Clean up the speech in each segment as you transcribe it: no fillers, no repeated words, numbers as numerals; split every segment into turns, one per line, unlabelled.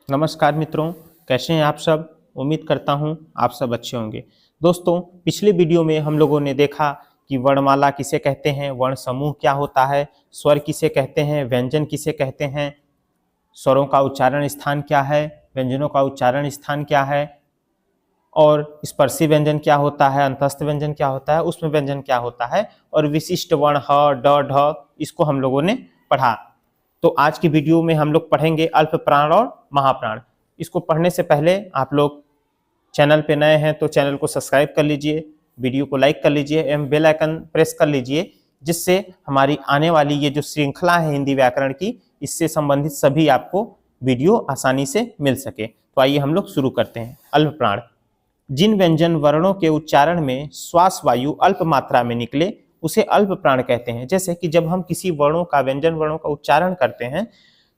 नमस्कार मित्रों, कैसे हैं आप सब। उम्मीद करता हूं आप सब अच्छे होंगे। दोस्तों, पिछले वीडियो में हम लोगों ने देखा कि वर्णमाला किसे कहते हैं, वर्ण समूह क्या होता है, स्वर किसे कहते हैं, व्यंजन किसे कहते हैं, स्वरों का उच्चारण स्थान क्या है, व्यंजनों का उच्चारण स्थान क्या है, और स्पर्शी व्यंजन क्या होता है, अंतस्थ व्यंजन क्या होता है, उसमें व्यंजन क्या होता है, और विशिष्ट वर्ण ह ड ढ इसको हम लोगों ने पढ़ा। तो आज की वीडियो में हम लोग पढ़ेंगे अल्प प्राण और महाप्राण। इसको पढ़ने से पहले आप लोग चैनल पे नए हैं तो चैनल को सब्सक्राइब कर लीजिए, वीडियो को लाइक कर लीजिए एवं बेल आइकन प्रेस कर लीजिए, जिससे हमारी आने वाली ये जो श्रृंखला है हिंदी व्याकरण की, इससे संबंधित सभी आपको वीडियो आसानी से मिल सके। तो आइए हम लोग शुरू करते हैं। अल्प प्राण, जिन व्यंजन वर्णों के उच्चारण में श्वास वायु अल्प मात्रा में निकले उसे अल्प प्राण कहते हैं। जैसे कि जब हम किसी वर्णों का, व्यंजन वर्णों का उच्चारण करते हैं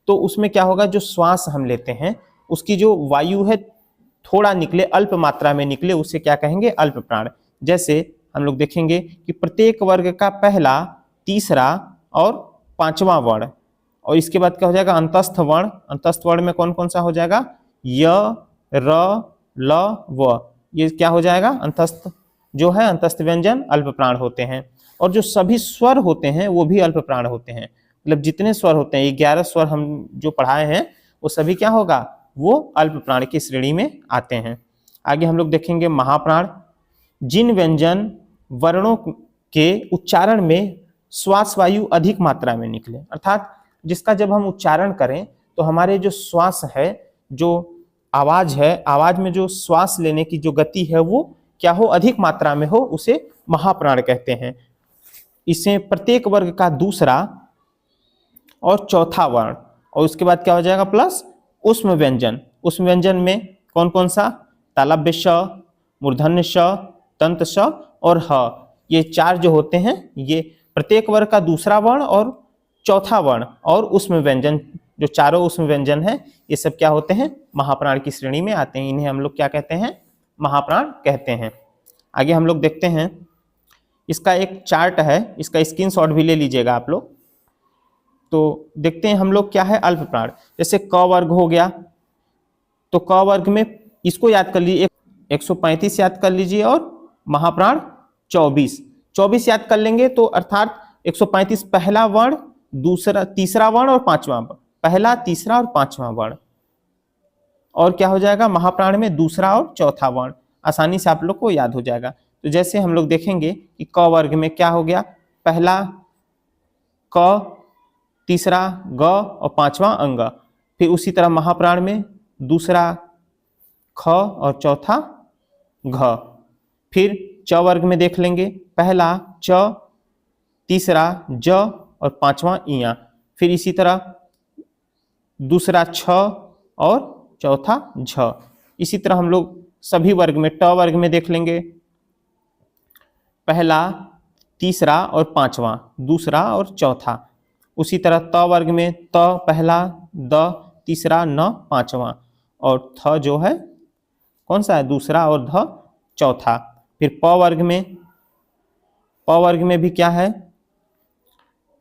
तो उसमें क्या होगा, जो श्वास हम लेते हैं उसकी जो वायु है थोड़ा निकले, अल्प मात्रा में निकले, उसे क्या कहेंगे, अल्प प्राण। जैसे हम लोग देखेंगे कि प्रत्येक वर्ग का पहला, तीसरा और पांचवा वर्ण, और इसके बाद क्या हो जाएगा, अंतस्थ वर्ण। अंतस्थ वर्ण में कौन कौन सा हो जाएगा, य, र, ल, व, ये क्या हो जाएगा, अंतस्थ जो है, अंतस्थ व्यंजन अल्प प्राण होते हैं। और जो सभी स्वर होते हैं वो भी अल्प प्राण होते हैं। मतलब जितने स्वर होते हैं, 11 स्वर हम जो पढ़ाए हैं वो सभी क्या होगा, वो अल्प प्राण की श्रेणी में आते हैं। आगे हम लोग देखेंगे महाप्राण, जिन व्यंजन वर्णों के उच्चारण में श्वास वायु अधिक मात्रा में निकले, अर्थात जिसका जब हम उच्चारण करें तो हमारे जो श्वास है, जो आवाज है, आवाज में जो श्वास लेने की जो गति है वो क्या हो, अधिक मात्रा में हो, उसे महाप्राण कहते हैं। इसे प्रत्येक वर्ग का दूसरा और चौथा वर्ण, और उसके बाद क्या हो जाएगा, प्लस ऊष्म व्यंजन। ऊष्म व्यंजन में कौन कौन सा, तालव्य श, मूर्धन्य श, तंत श और ह, ये चार जो होते हैं, ये प्रत्येक वर्ग का दूसरा वर्ण और चौथा वर्ण और ऊष्म व्यंजन, जो चारों ऊष्म व्यंजन है, ये सब क्या होते हैं, महाप्राण की श्रेणी में आते हैं। इन्हें हम लोग क्या कहते हैं, महाप्राण कहते हैं। आगे हम लोग देखते हैं, इसका एक चार्ट है, इसका स्क्रीनशॉट भी ले लीजिएगा आप लोग। तो देखते हैं हम लोग क्या है अल्प प्राण। जैसे क वर्ग हो गया, तो क वर्ग में इसको याद कर लीजिए, 135 याद कर लीजिए, और महाप्राण 24 याद कर लेंगे, तो अर्थात 135 पहला वर्ण, दूसरा, तीसरा वर्ण और पांचवा, पहला, तीसरा और पांचवा वर्ण, और क्या हो जाएगा, महाप्राण में दूसरा और चौथा वर्ण। आसानी से आप लोग को याद हो जाएगा। तो जैसे हम लोग देखेंगे कि क वर्ग में क्या हो गया, पहला क, तीसरा ग और पांचवा अंग। फिर उसी तरह महाप्राण में दूसरा ख और चौथा घ। फिर च वर्ग में देख लेंगे, पहला च, तीसरा ज और पांचवा इया। फिर इसी तरह दूसरा छ और चौथा झ। इसी तरह हम लोग सभी वर्ग में, ट वर्ग में देख लेंगे, पहला, तीसरा और पांचवा, दूसरा और चौथा। उसी तरह त वर्ग में त पहला, द तीसरा, न पांचवा, और थ जो है कौन सा है, दूसरा, और ध चौथा। फिर प वर्ग में भी क्या है,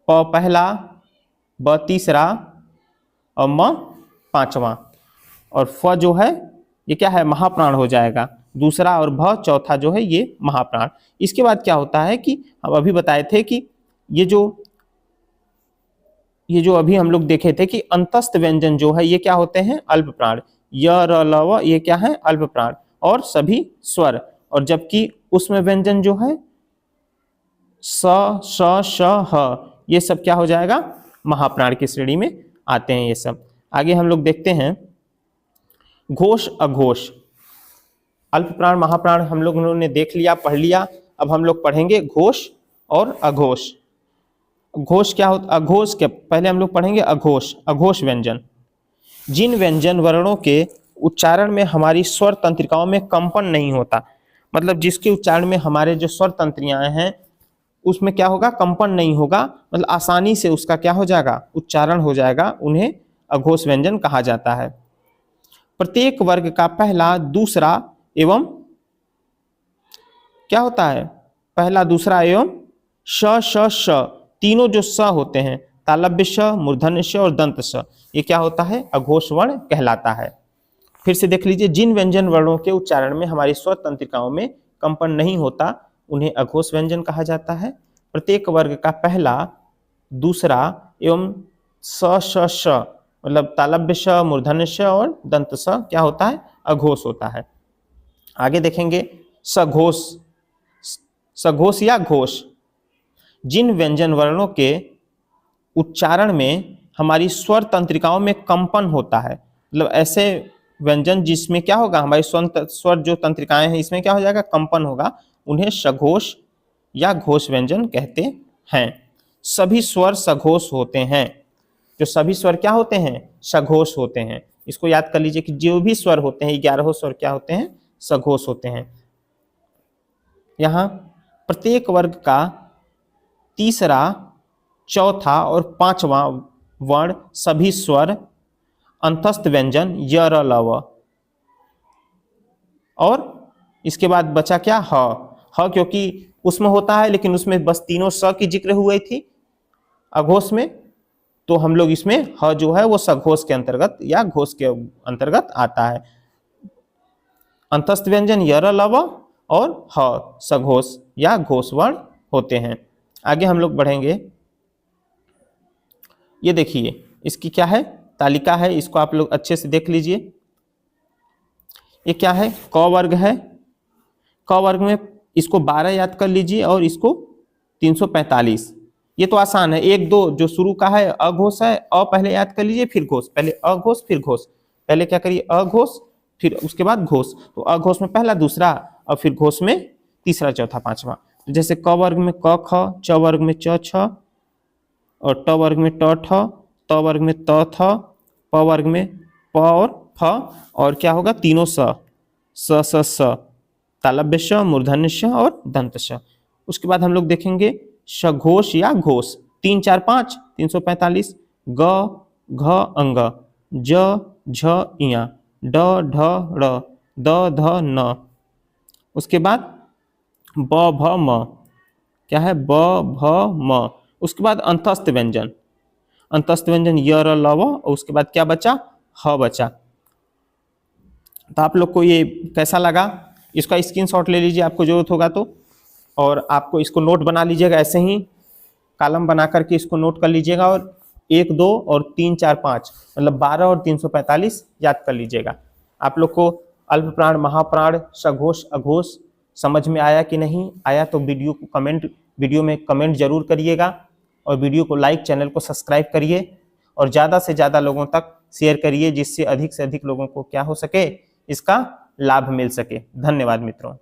प पहला, ब तीसरा और म पांचवा, और फ जो है ये क्या है, महाप्राण हो जाएगा, दूसरा, और भ चौथा जो है ये महाप्राण। इसके बाद क्या होता है कि हम अभी बताए थे कि ये जो अभी हम लोग देखे थे कि अंतस्थ व्यंजन जो है ये क्या होते हैं, अल्प प्राण। य, र, ल, व, ये क्या है, अल्प प्राण और सभी स्वर। और जबकि उसमें व्यंजन जो है स, श, श, ह, ये सब क्या हो जाएगा, महाप्राण की श्रेणी में आते हैं ये सब। आगे हम लोग देखते हैं घोष अघोष। अल्प प्राण महाप्राण हम लोगों ने देख लिया, पढ़ लिया। अब हम लोग पढ़ेंगे घोष और अघोष। घोष क्या होता, अघोष के पहले हम लोग पढ़ेंगे अघोष। अघोष व्यंजन, जिन व्यंजन वर्णों के उच्चारण में हमारी स्वर तंत्रिकाओं में कंपन नहीं होता, मतलब जिसके उच्चारण में हमारे जो स्वर तंत्रियाएं हैं उसमें क्या होगा, कंपन नहीं होगा, मतलब आसानी से उसका क्या हो जाएगा, उच्चारण हो जाएगा, उन्हें अघोष व्यंजन कहा जाता है। प्रत्येक वर्ग का पहला, दूसरा एवं क्या होता है, पहला, दूसरा एवं श, श, श, तीनों जो स होते हैं, तालव्य श, मूर्धन्य श और दंत श, ये क्या होता है, अघोष वर्ण कहलाता है। फिर से देख लीजिए, जिन व्यंजन वर्णों के उच्चारण में हमारी स्वर तंत्रिकाओं में कंपन नहीं होता उन्हें अघोष व्यंजन कहा जाता है। प्रत्येक वर्ग का पहला, दूसरा एवं स श श मतलब तालव्य श, मूर्धन्य श और दंत स क्या होता है, अघोष होता है। आगे देखेंगे सघोष, सघोष या घोष, जिन व्यंजन वर्णों के उच्चारण में हमारी स्वर तंत्रिकाओं में कंपन होता है, मतलब ऐसे व्यंजन जिसमें क्या होगा, हमारी स्वर जो तंत्रिकाएं हैं इसमें क्या हो जाएगा, कंपन होगा, उन्हें सघोष या घोष व्यंजन कहते हैं। सभी स्वर सघोष होते हैं, जो सभी स्वर क्या होते हैं, सघोष होते हैं। इसको याद कर लीजिए कि जो भी स्वर होते हैं 11 स्वर क्या होते हैं, सघोष होते हैं। यहाँ प्रत्येक वर्ग का तीसरा, चौथा और पांचवा वर्ण सभी स्वर अंतस्थ व्यंजन य र ल व, और इसके बाद बचा क्या, ह क्योंकि उसमें होता है लेकिन उसमें बस तीनों स की जिक्र हुई थी अघोष में, तो हम लोग इसमें ह जो है वो सघोष के अंतर्गत या घोष के अंतर्गत आता है। अंतस्थ व्यंजन य र ल व और ह सघोष या घोष वर्ण होते हैं। आगे हम लोग बढ़ेंगे, ये देखिए इसकी क्या है, तालिका है, इसको आप लोग अच्छे से देख लीजिए। ये क्या है, क वर्ग है। क वर्ग में इसको 12 याद कर लीजिए और इसको 345। ये तो आसान है, 1 2 जो शुरू का है अघोष है, अ पहले याद कर लीजिए फिर घोष, पहले अघोष फिर घोष, पहले क्या करिए अघोष फिर उसके बाद घोष, तो अघोष में पहला दूसरा और फिर घोष में तीसरा चौथा पांचवा। तो जैसे क वर्ग में क ख, च वर्ग में च छ और ट वर्ग में ट ठ, त वर्ग में त थ, प वर्ग में प और फ, और क्या होगा तीनों स स स, तालव्य श, मूर्धन्य श और दंत श। उसके बाद हम लोग देखेंगे सघोष या घोष, 3 4 5 345, ग घ अंग, ज झ इया, ड ढ ड़, द ध न। उसके बाद ब भ म, क्या है, ब भ म। उसके बाद अंतस्थ व्यंजन, अंतस्थ व्यंजन य र ल व, और उसके बाद क्या बचा, ह बचा। तो आप लोग को ये कैसा लगा, इसका स्क्रीनशॉट ले लीजिए आपको जरूरत होगा तो, और आपको इसको नोट बना लीजिएगा, ऐसे ही कॉलम बना करके इसको नोट कर लीजिएगा, और 1 2 और 3 4 5 मतलब 12 और 345 याद कर लीजिएगा। आप लोग को अल्प प्राण, महाप्राण, सघोष, अघोष समझ में आया कि नहीं आया, तो वीडियो में कमेंट जरूर करिएगा, और वीडियो को लाइक, चैनल को सब्सक्राइब करिए, और ज़्यादा से ज़्यादा लोगों तक शेयर करिए, जिससे अधिक से अधिक लोगों को क्या हो सके, इसका लाभ मिल सके। धन्यवाद मित्रों।